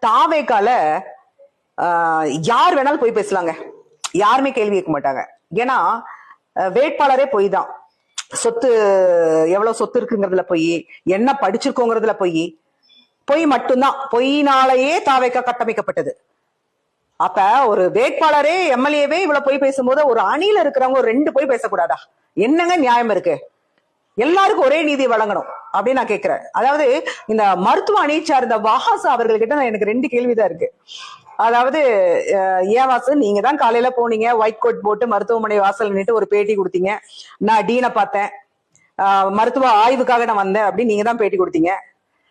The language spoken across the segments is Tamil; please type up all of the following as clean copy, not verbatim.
தாவேக்கால யார் வேணாலும் போய் பேசலாங்க, யாருமே கேள்வி கேட்க மாட்டாங்க. ஏன்னா வேட்பாளரே பொய் தான். சொத்து எவ்வளவு சொத்து இருக்குங்கிறதுல பொய், என்ன படிச்சிருக்கோங்கிறதுல பொய், பொய் மட்டும்தான். பொய்னாலேயே தாவேக்கா கட்டமைக்கப்பட்டது. அப்ப ஒரு வேட்பாளரே எம்எல்ஏவே இவ்வளவு பொய் பேசும்போது ஒரு அணியில இருக்கிறவங்க ஒரு 2 பொய் பேசக்கூடாதா? என்னங்க நியாயம் இருக்கு? எல்லாருக்கும் ஒரே நீதி வழங்கணும் அப்படின்னு நான் கேட்கிறேன். அதாவது இந்த மருத்துவ அணியை சார்ந்த வாசு அவர்கள்கிட்ட எனக்கு 2 கேள்விதான் இருக்கு. அதாவது ஏன் வாசு, நீங்க தான் காலையில போனீங்க, ஒயிட் கோட் போட்டு மருத்துவமனை வாசல் நின்று ஒரு பேட்டி கொடுத்தீங்க. நான் டீனை பார்த்தேன், மருத்துவ ஆய்வுக்காக நான் வந்தேன் அப்படின்னு நீங்க தான் பேட்டி கொடுத்தீங்க.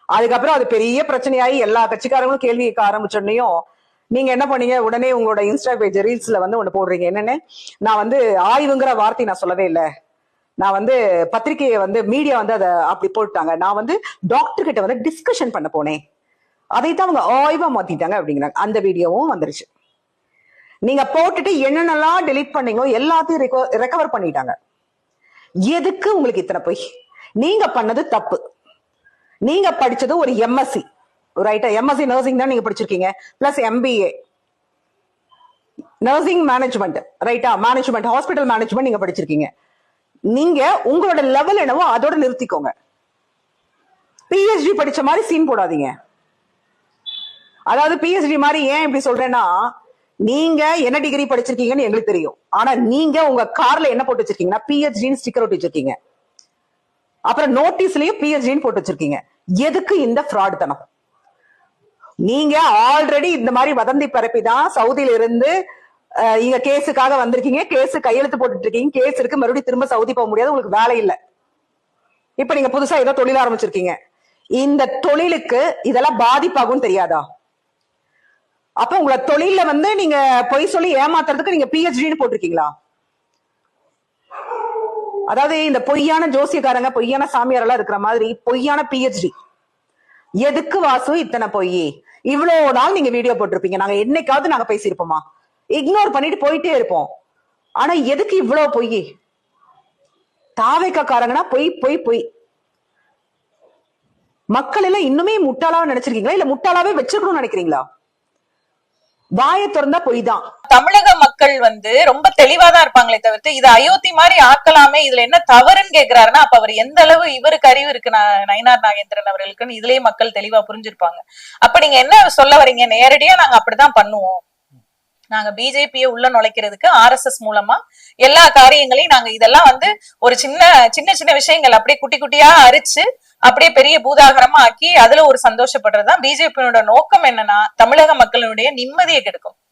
அதுக்கப்புறம் அது பெரிய பிரச்சனையாகி எல்லா கட்சிக்காரங்களும் கேள்வி கேட்க ஆரம்பிச்சோன்னையும் நீங்க என்ன பண்ணீங்க, உடனே உங்களோட இன்ஸ்டா பேஜ் ரீல்ஸ்ல ஒண்ணு போடுறீங்க. என்னன்னு, நான் ஆய்வுங்கிற வார்த்தை நான் சொல்லவே இல்லை, நான் பத்திரிகையை மீடியா அதை அப்படி போட்டாங்க, நான் டாக்டர் கிட்ட டிஸ்கஷன் பண்ண போனேன், அதைத்தான் அவங்க ஆய்வா மாத்திட்டாங்க அப்படிங்கிறாங்க. அந்த வீடியோவும் வந்துருச்சு. நீங்க போட்டுட்டு என்னென்னலாம் டெலீட் பண்ணீங்களோ எல்லாத்தையும் ரெக்கவர் பண்ணிட்டாங்க. எதுக்கு உங்களுக்கு இத்தனை போய்? நீங்க பண்ணது தப்பு. நீங்க படிச்சது ஒரு எம்எஸ்சி, ரைட்டா? எம்எஸ்சி நர்சிங் தான் நீங்க படிச்சிருக்கீங்க, பிளஸ் எம்பிஏ நர்சிங் மேனேஜ்மெண்ட், ரைட்டா? மேனேஜ்மெண்ட், ஹாஸ்பிட்டல் மேனேஜ்மெண்ட் நீங்க படிச்சிருக்கீங்க. நீங்க உங்களோட லெவல் என்னவோ அதோட நிறுத்திக்கோங்க. பிஹெச்டி படிச்ச மாதிரி சீன் போடாதீங்க. அதாவது பிஹெச்டி மாதிரி ஏன் இப்படி சொல்றேன்னா, நீங்க என்ன டிகிரி படிச்சிருக்கீங்கன்னு எங்களுக்கு தெரியும். ஆனா நீங்க உங்க கார்ல என்ன போட்டு வச்சிருக்கீங்கன்னா பிஹெச்டின்னு ஸ்டிக்கர் ஒட்டி வச்சிருக்கீங்க. அப்புறம் நோட்டீஸ்லயும் பிஹெச்டின்னு போட்டு வச்சிருக்கீங்க. எதுக்கு இந்த ஃப்ராட் தனம்? நீங்க ஆல்ரெடி இந்த மாதிரி வதந்தி பரப்பிதான் சவுதியில இருந்து இங்க கேஸுக்காக வந்திருக்கீங்க, கேஸு கையெழுத்து போட்டுட்டு இருக்கீங்க, கேஸ் இருக்கு, மறுபடியும் திரும்ப சவுதி போக முடியாது, உங்களுக்கு வேலை இல்லை. இப்ப நீங்க புதுசா ஏதோ தொழில் ஆரம்பிச்சிருக்கீங்க. இந்த தொழிலுக்கு இதெல்லாம் பாதிப்பாகும் தெரியாதா? அப்ப உங்களை தொழில நீங்க பொய் சொல்லி ஏமாத்துறதுக்கு நீங்க பிஹெச்டின்னு போட்டிருக்கீங்களா? அதாவது இந்த பொய்யான ஜோசியக்காரங்க, பொய்யான சாமியார் எல்லாம் இருக்கிற மாதிரி பொய்யான பிஹெச்டி. எதுக்கு வாசு இத்தனை பொய்? இவ்வளவு நாள் நீங்க வீடியோ போட்டிருப்பீங்க, நாங்க என்னைக்காவது நாங்க பேசியிருப்போமா? இக்னோர் பண்ணிட்டு போயிட்டே இருப்போம். ஆனா எதுக்கு இவ்வளவு பொய்? தாவேக்காரங்கன்னா பொய் பொய் பொய். மக்கள் எல்லாம் இன்னுமே முட்டாளாவே நினைச்சிருக்கீங்களா, இல்ல முட்டாளாவே வச்சிருக்கணும்னு நினைக்கிறீங்களா? வாயை திறந்தா பொய் தான். தமிழக மக்கள் ரொம்ப தெளிவாதான் இருப்பாங்களே தவிர்த்து இது அயோத்தி மாதிரி ஆக்கலாமே, இதுல என்ன தவறுன்னு கேக்குறாருன்னா, அப்ப அவர் எந்த அளவு இவருக்கு அறிவு இருக்கு நயினார் நாகேந்திரன் அவர்களுக்குன்னு இதுலயே மக்கள் தெளிவா புரிஞ்சிருப்பாங்க. அப்ப நீங்க என்ன சொல்ல வரீங்க? நேரடியா நாங்க அப்படிதான் பண்ணுவோம், நாங்க பிஜேபியை உள்ள நுழைக்கிறதுக்கு ஆர்எஸ்எஸ் மூலமா எல்லா காரியங்களையும் நாங்க இதெல்லாம் ஒரு சின்ன சின்ன சின்ன விஷயங்கள் அப்படியே குட்டி குட்டியா அரிச்சு அப்படியே பெரிய பூதாகரமா ஆக்கி அதுல ஒரு சந்தோஷப்படுறதுதான் பிஜேபியோட நோக்கம். என்னன்னா தமிழக மக்களுடைய நிம்மதியை கெடுக்கும்.